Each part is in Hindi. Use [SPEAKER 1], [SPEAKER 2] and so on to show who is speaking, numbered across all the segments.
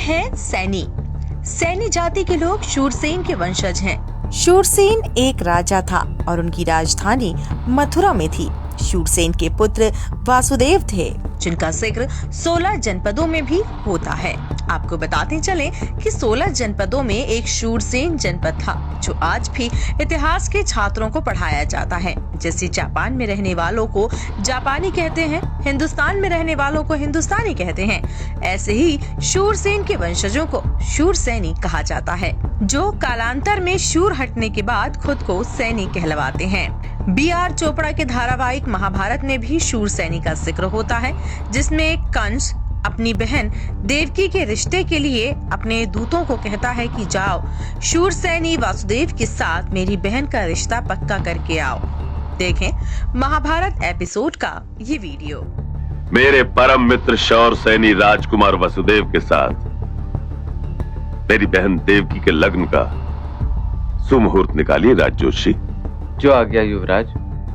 [SPEAKER 1] है सैनी। सैनी जाति के लोग शूरसेन के वंशज हैं।
[SPEAKER 2] शूरसेन एक राजा था और उनकी राजधानी मथुरा में थी। शूरसेन के पुत्र वासुदेव थे,
[SPEAKER 1] जिनका जिक्र 16 जनपदों में भी होता है। आपको बताते चलें कि 16 जनपदों में एक शूरसेन जनपद था, जो आज भी इतिहास के छात्रों को पढ़ाया जाता है। जैसे जापान में रहने वालों को जापानी कहते हैं, हिंदुस्तान में रहने वालों को हिंदुस्तानी कहते हैं, ऐसे ही शूरसेन के वंशजों को शूरसैनी कहा जाता है, जो कालांतर में शूर हटने के बाद खुद को सैनी कहलवाते हैं। B.R. चोपड़ा के धारावाहिक महाभारत में भी शूरसैनी का जिक्र होता है, जिसमें कंस अपनी बहन देवकी के रिश्ते के लिए अपने दूतों को कहता है कि जाओ शूरसैनी वासुदेव के साथ मेरी बहन का रिश्ता पक्का करके आओ। देखें महाभारत एपिसोड का ये वीडियो।
[SPEAKER 3] मेरे परम मित्र शूरसैनी राजकुमार वसुदेव के साथ मेरी बहन देवकी के लग्न का सुमुहूर्त निकालिए राजजोशी।
[SPEAKER 4] जो आ गया युवराज।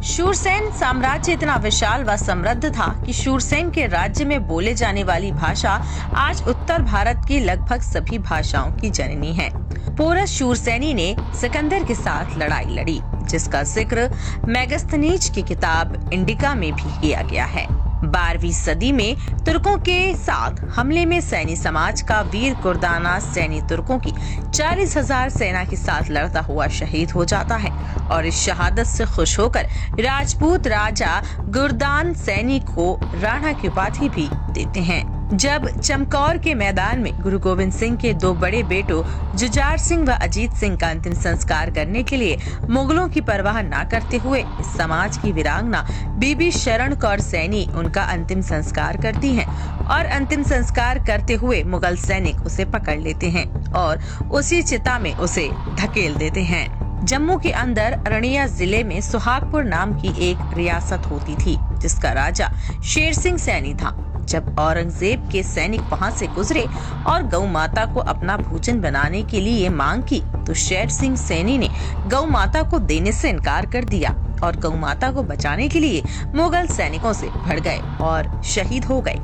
[SPEAKER 1] शूरसेन साम्राज्य इतना विशाल व समृद्ध था कि शूरसेन के राज्य में बोले जाने वाली भाषा आज उत्तर भारत की लगभग सभी भाषाओं की जननी है। पोरस शूरसेनी ने सिकंदर के साथ लड़ाई लड़ी, जिसका जिक्र मेगास्थनीज की किताब इंडिका में भी किया गया है। 12वीं सदी में तुर्कों के साथ हमले में सैनी समाज का वीर गुरदाना सैनी तुर्कों की 40,000 सेना के साथ लड़ता हुआ शहीद हो जाता है और इस शहादत से खुश होकर राजपूत राजा गुरदान सैनी को राणा की उपाधि भी देते हैं। जब चमकौर के मैदान में गुरु गोविंद सिंह के दो बड़े बेटों जुझार सिंह व अजीत सिंह का अंतिम संस्कार करने के लिए मुगलों की परवाह न करते हुए इस समाज की वीरांगना बीबी शरण कौर सैनी उनका अंतिम संस्कार करती हैं और अंतिम संस्कार करते हुए मुगल सैनिक उसे पकड़ लेते हैं और उसी चिता में उसे धकेल देते हैं। जम्मू के अंदर अरनिया जिले में सुहागपुर नाम की एक रियासत होती थी, जिसका राजा शेर सिंह सैनी था। जब औरंगजेब के सैनिक वहां से गुजरे और गौ माता को अपना भोजन बनाने के लिए मांग की, तो शेर सिंह सैनी ने गौ माता को देने से इनकार कर दिया और गौ माता को बचाने के लिए मुगल सैनिकों से भिड़ गए और शहीद हो गए।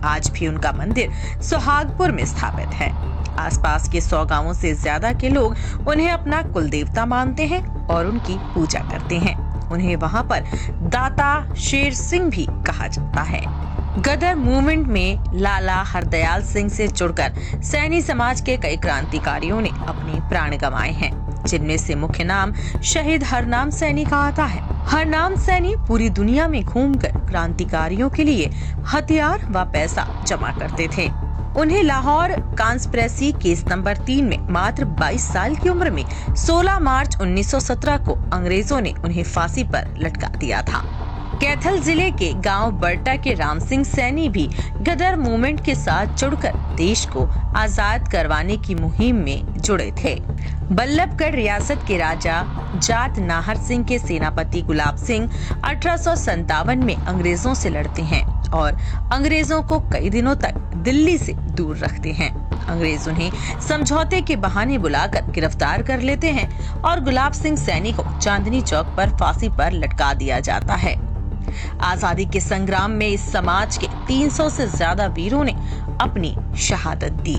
[SPEAKER 1] आज भी उनका मंदिर सुहागपुर में स्थापित है। आसपास के 100 गांवों से ज्यादा के लोग उन्हें अपना कुल देवता मानते हैं और उनकी पूजा करते हैं। उन्हें वहां पर दाता शेर सिंह भी कहा जाता है। गदर मूवमेंट में लाला हरदयाल सिंह से जुड़कर सैनी समाज के कई क्रांतिकारियों ने अपने प्राण गंवाए हैं, जिनमें से मुख्य नाम शहीद हरनाम सैनी का आता है। हरनाम सैनी पूरी दुनिया में घूमकर क्रांतिकारियों के लिए हथियार व पैसा जमा करते थे। उन्हें लाहौर कॉन्स्पिरेसी केस नंबर 3 में मात्र 22 साल की उम्र में 16 मार्च 1917 को अंग्रेजों ने उन्हें फांसी पर लटका दिया था। कैथल जिले के गांव बर्टा के राम सिंह सैनी भी गदर मूवमेंट के साथ जुड़कर देश को आजाद करवाने की मुहिम में जुड़े थे। बल्लभगढ़ रियासत के राजा जाट नाहर सिंह के सेनापति गुलाब सिंह 1857 में अंग्रेजों से लड़ते हैं और अंग्रेजों को कई दिनों तक दिल्ली से दूर रखते हैं। अंग्रेज उन्हें समझौते के बहाने बुलाकर गिरफ्तार कर लेते हैं और गुलाब सिंह सैनी को चांदनी चौक पर फांसी पर लटका दिया जाता है। आजादी के संग्राम में इस समाज के 300 से ज्यादा वीरों ने अपनी शहादत दी।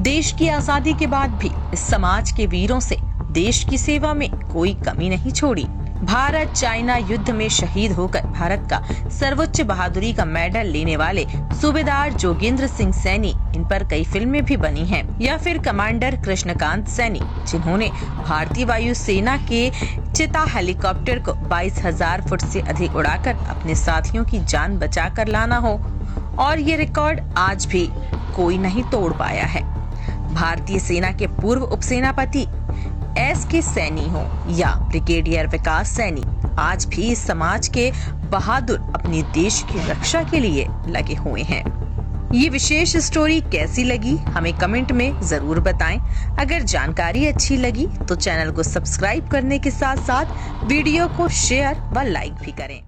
[SPEAKER 1] देश की आजादी के बाद भी इस समाज के वीरों से देश की सेवा में कोई कमी नहीं छोड़ी। भारत चाइना युद्ध में शहीद होकर भारत का सर्वोच्च बहादुरी का मेडल लेने वाले सूबेदार जोगेंद्र सिंह सैनी, इन पर कई फिल्में भी बनी हैं, या फिर कमांडर कृष्णकांत सैनी, जिन्होंने भारतीय वायु सेना के चिता हेलीकॉप्टर को 22,000 फुट से अधिक उड़ाकर अपने साथियों की जान बचाकर लाना हो, और ये रिकॉर्ड आज भी कोई नहीं तोड़ पाया है। भारतीय सेना के पूर्व उपसेनापति S.K. सैनी हो या ब्रिगेडियर विकास सैनी, आज भी इस समाज के बहादुर अपने देश की रक्षा के लिए लगे हुए हैं। ये विशेष स्टोरी कैसी लगी हमें कमेंट में जरूर बताएं। अगर जानकारी अच्छी लगी तो चैनल को सब्सक्राइब करने के साथ साथ वीडियो को शेयर व लाइक भी करें।